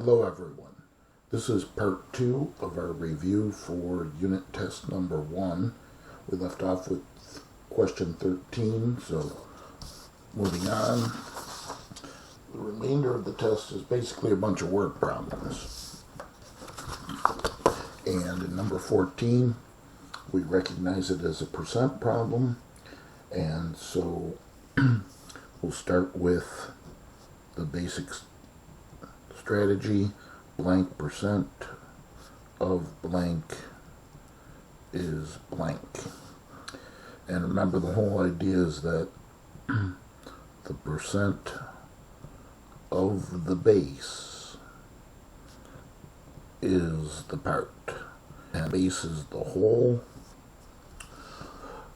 Hello everyone. This is part 2 of our review for unit test number 1. We left off with question 13, so moving on. The remainder of the test is basically a bunch of word problems. And in number 14, we recognize it as a percent problem, and so we'll start with the basic strategy. Blank percent of blank is blank. And remember, the whole idea is that the percent of the base is the part. And base is the whole,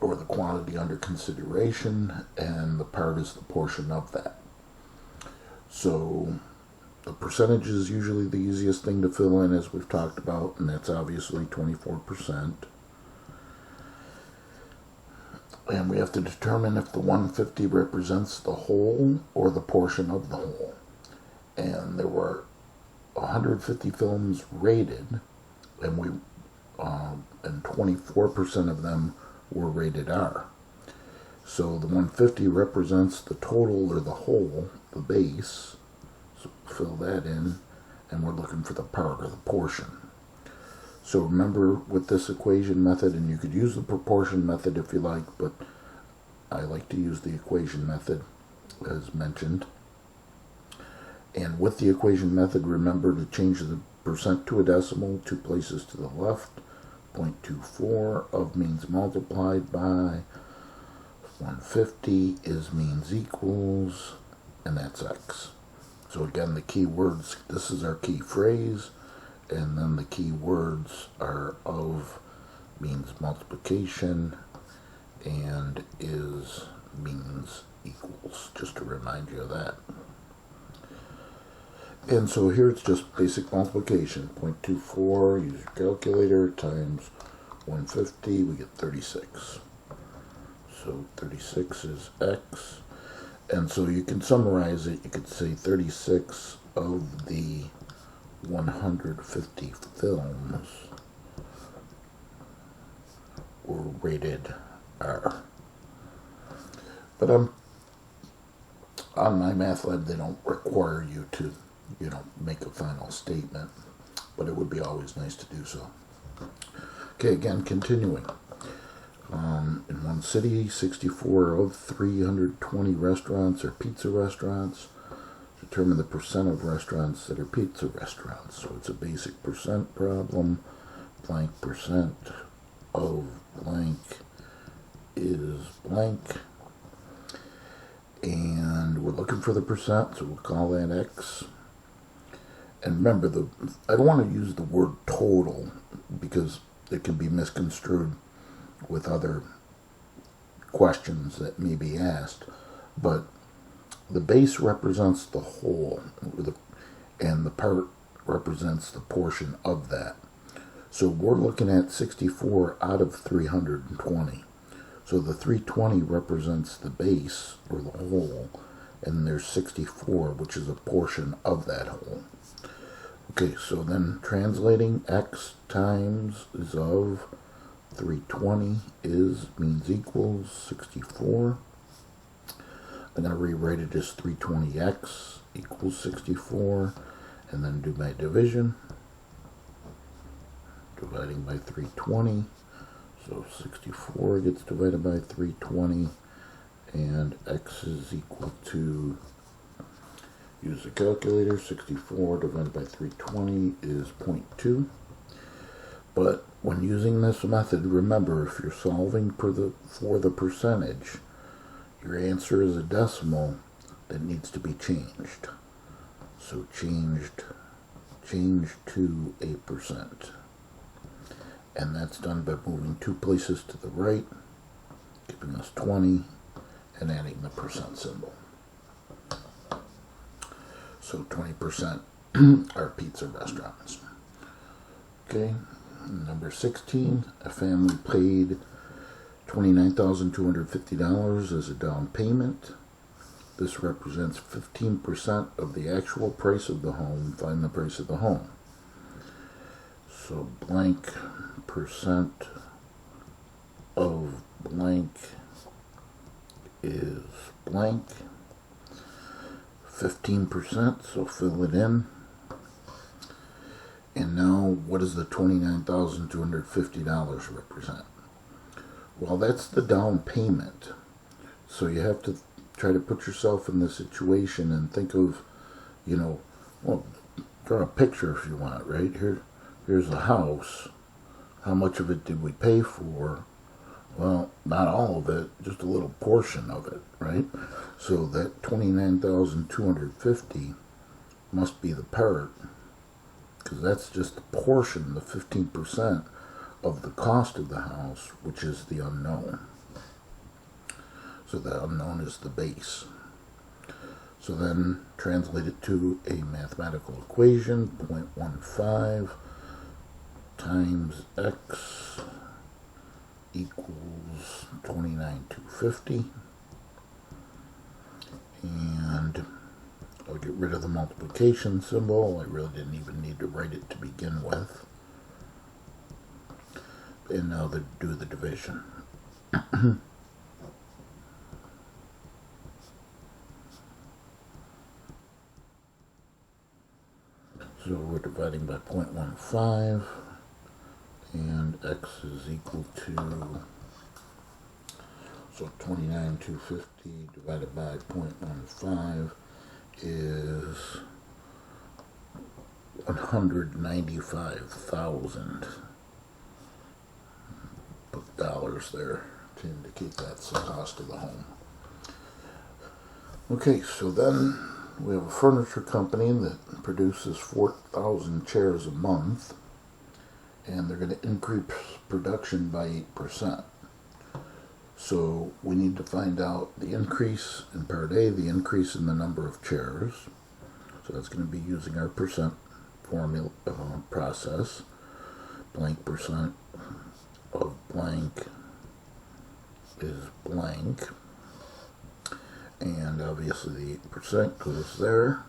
or the quantity under consideration, and the part is the portion of that. So the percentage is usually the easiest thing to fill in, as we've talked about, and that's obviously 24%. And we have to determine if the 150 represents the whole or the portion of the whole. And there were 150 films rated, and and 24% of them were rated R. So the 150 represents the total or the whole, the base. So fill that in, and we're looking for the part or the portion. So remember, with this equation method, and you could use the proportion method if you like, but I like to use the equation method as mentioned. And with the equation method, remember to change the percent to a decimal 2 places to the left. 0.24 of means multiplied by 150 is means equals, and that's X. So again, the key words, this is our key phrase, and then the key words are of means multiplication and is means equals, just to remind you of that. And so here it's just basic multiplication. 0.24, use your calculator, times 150, we get 36. So 36 is X. And so you can summarize it, you could say 36 of the 150 films were rated R. But on my math lab, they don't require you to make a final statement, but it would be always nice to do so. Okay, again, continuing. In one city, 64 of 320 restaurants are pizza restaurants. Determine the percent of restaurants that are pizza restaurants. So it's a basic percent problem. Blank percent of blank is blank. And we're looking for the percent, so we'll call that X. And remember, I don't want to use the word total because it can be misconstrued with other questions that may be asked. But the base represents the whole, and the part represents the portion of that. So we're looking at 64 out of 320. So the 320 represents the base, or the whole, and there's 64, which is a portion of that whole. Okay, so then translating, X times is of 320 is means equals 64. I'm going to rewrite it as 320x equals 64, and then do my division. Dividing by 320, so 64 gets divided by 320, and X is equal to, use the calculator, 64 divided by 320 is 0.2. But when using this method, remember, if you're solving for the percentage, your answer is a decimal that needs to be changed. So change to a percent. And that's done by moving 2 places to the right, giving us 20, and adding the percent symbol. So 20% are pizza restaurants. Okay, number 16, a family paid $29,250 as a down payment. This represents 15% of the actual price of the home. Find the price of the home. So blank percent of blank is blank. 15%, so fill it in. And now, what does the $29,250 represent? Well, that's the down payment. So you have to try to put yourself in this situation and think of, well, draw a picture if you want, right? Here's a house. How much of it did we pay for? Well, not all of it, just a little portion of it, right? So that $29,250 must be the part, because that's just a portion, the 15% of the cost of the house, which is the unknown. So the unknown is the base. So then translate it to a mathematical equation, 0.15 times x equals 29,250. And I'll get rid of the multiplication symbol. I really didn't even need to write it to begin with. And now do the division. So we're dividing by 0.15, and x is equal to, so 29,250 divided by 0.15 is 195,000. Put dollars there to indicate that's the cost of the home. Okay, so then we have a furniture company that produces 4,000 chairs a month, and they're going to increase production by 8%. So we need to find out the increase in part A, the increase in the number of chairs. So that's going to be using our percent formula process. Blank percent of blank is blank. And obviously the 8% goes there.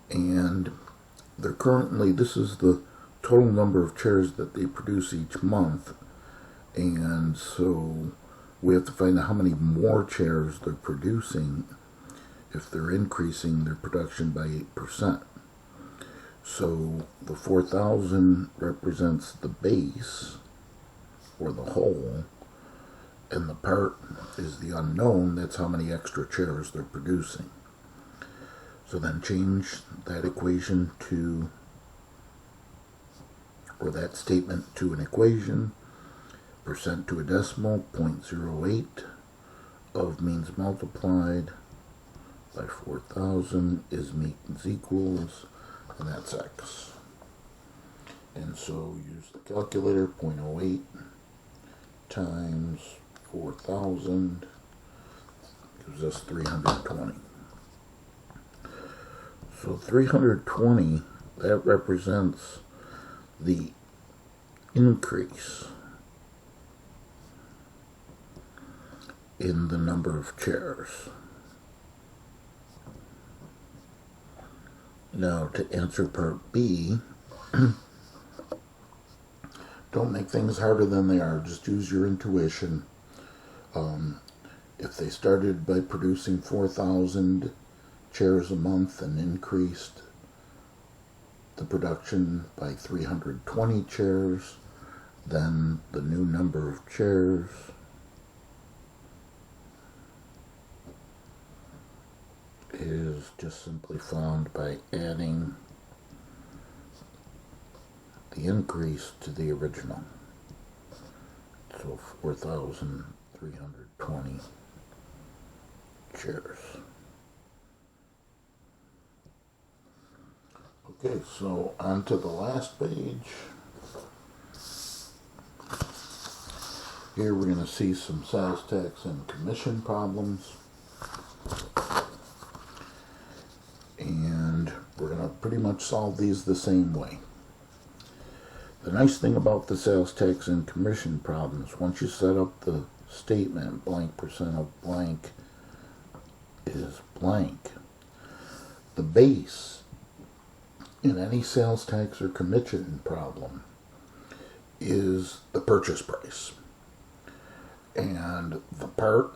And they're currently, this is the total number of chairs that they produce each month. And so we have to find out how many more chairs they're producing if they're increasing their production by 8%. So the 4,000 represents the base, or the whole, and the part is the unknown. That's how many extra chairs they're producing. So then change that equation to, or that statement to an equation. Percent to a decimal, 0.08 of means multiplied by 4,000 is means equals, and that's x. And so use the calculator, 0.08 times 4,000 gives us 320. So 320, that represents the increase in the number of chairs. Now to answer part B, don't make things harder than they are. Just use your intuition. If they started by producing 4,000 chairs a month and increased the production by 320 chairs, then the new number of chairs is just simply found by adding the increase to the original. So 4,320 chairs. Okay, so on to the last page. Here we're going to see some sales tax and commission problems. And we're going to pretty much solve these the same way. The nice thing about the sales tax and commission problems, once you set up the statement, blank percent of blank is blank. The base in any sales tax or commission problem is the purchase price. And the part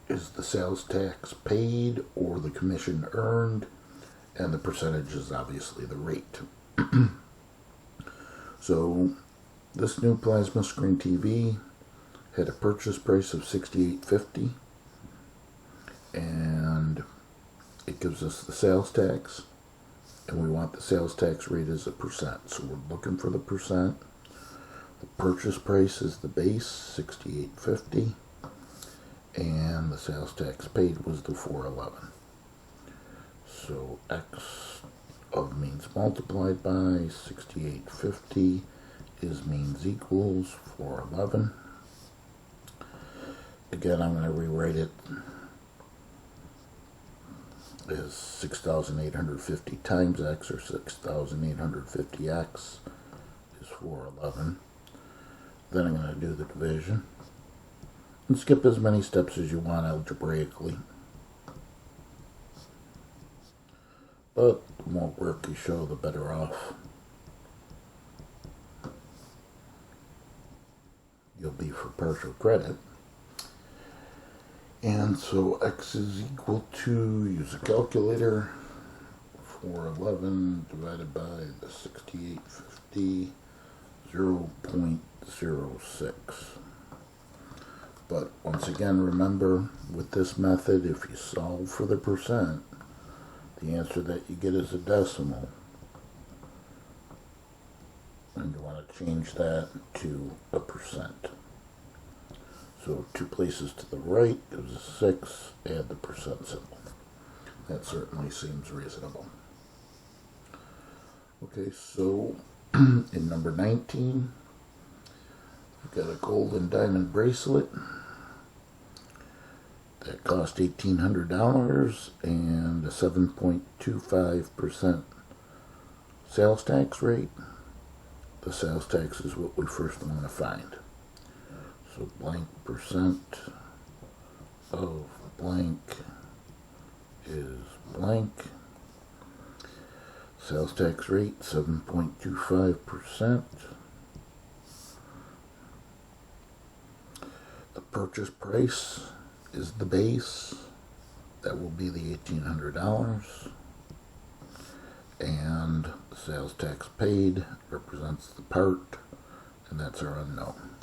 is the sales tax paid or the commission earned, and the percentage is obviously the rate. So this new plasma screen TV had a purchase price of $68.50, and it gives us the sales tax, and we want the sales tax rate as a percent. So we're looking for the percent. The purchase price is the base, $68.50, and the sales tax paid was the $411. So X of means multiplied by 68.50 is means equals 411. Again, I'm going to rewrite it as 6,850 times X, or 6,850X is 411. Then I'm going to do the division and skip as many steps as you want algebraically. But the more work you show, the better off you'll be for partial credit. And so X is equal to, use a calculator, 411 divided by the 6850, 0.06. But once again, remember, with this method, if you solve for the percent, the answer that you get is a decimal. And you want to change that to a percent. So 2 places to the right gives us 6, add the percent symbol. That certainly seems reasonable. Okay, so in number 19, we've got a gold and diamond bracelet that cost $1,800 and a 7.25% sales tax rate. The sales tax is what we first want to find. So blank percent of blank is blank. Sales tax rate 7.25%. The purchase price is the base. That will be the $1,800. And the sales tax paid represents the part, and that's our unknown.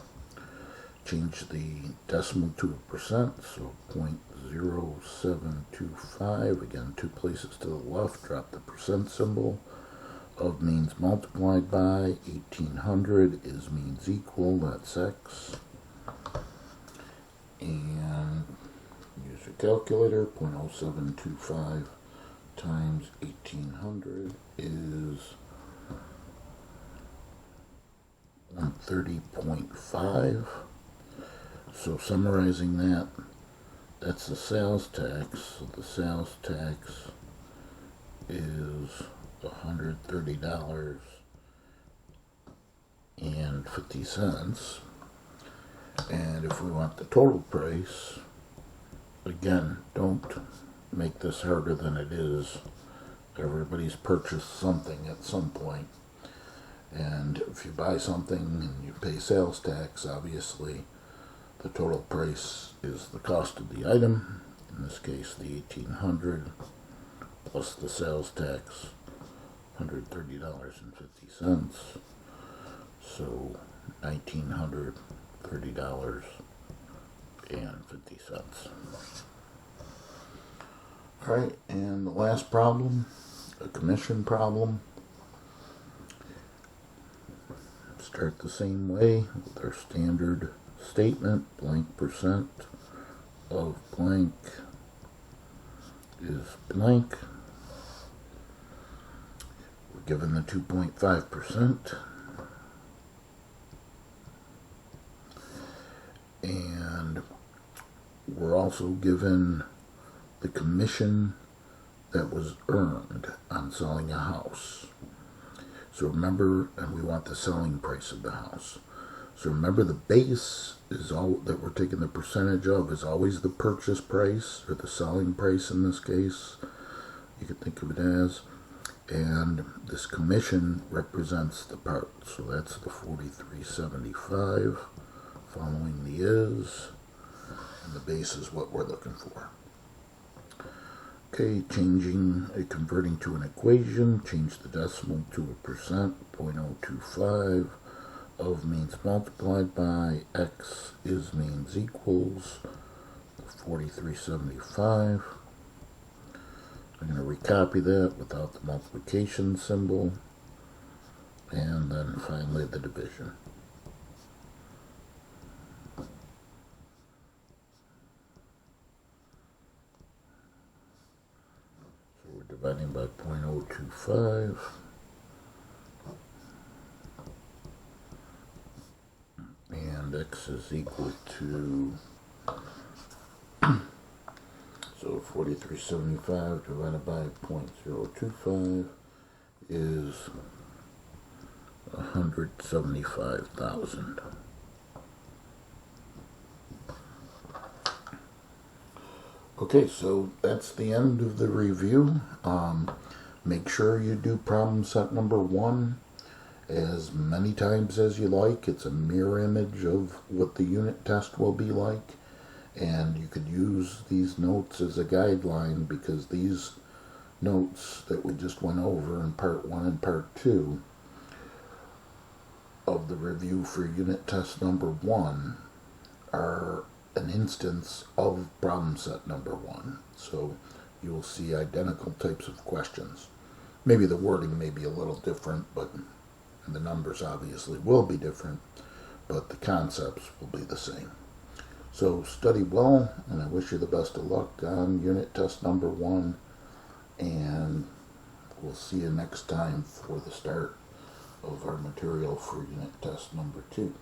Change the decimal to a percent, so 0.0725. Again, 2 places to the left, drop the percent symbol. Of means multiplied by, 1,800 is means equal, that's X. And use your calculator, 0.0725 times 1,800 is 130.5. So summarizing that, that's the sales tax. So the sales tax is $130.50. And if we want the total price, again, don't make this harder than it is. Everybody's purchased something at some point. And if you buy something and you pay sales tax, obviously the total price is the cost of the item, in this case the $1,800, plus the sales tax, $130.50. So $1,930.50. Alright, and the last problem, a commission problem. Start the same way with our standard statement, blank percent of blank is blank. We're given the 2.5%. And we're also given the commission that was earned on selling a house. So remember, and we want the selling price of the house. So remember, the base is all that we're taking the percentage of is always the purchase price, or the selling price in this case. You could think of it as. And this commission represents the part. So that's the $43.75 following the is. And the base is what we're looking for. Okay, converting to an equation, change the decimal to a percent, 0.025. Of means multiplied by, x is means equals 43.75. I'm going to recopy that without the multiplication symbol, and then finally the division. So we're dividing by 0.025. And x is equal to, so 43.75 divided by 0.025 is 175,000. Okay, so that's the end of the review. Make sure you do problem set number 1 as many times as you like. It's a mirror image of what the unit test will be like, and you could use these notes as a guideline, because these notes that we just went over in part 1 and part 2 of the review for unit test number 1 are an instance of problem set number 1. So you will see identical types of questions. Maybe the wording may be a little different, but and the numbers obviously will be different, but the concepts will be the same. So study well, and I wish you the best of luck on unit test number 1, and we'll see you next time for the start of our material for unit test number 2.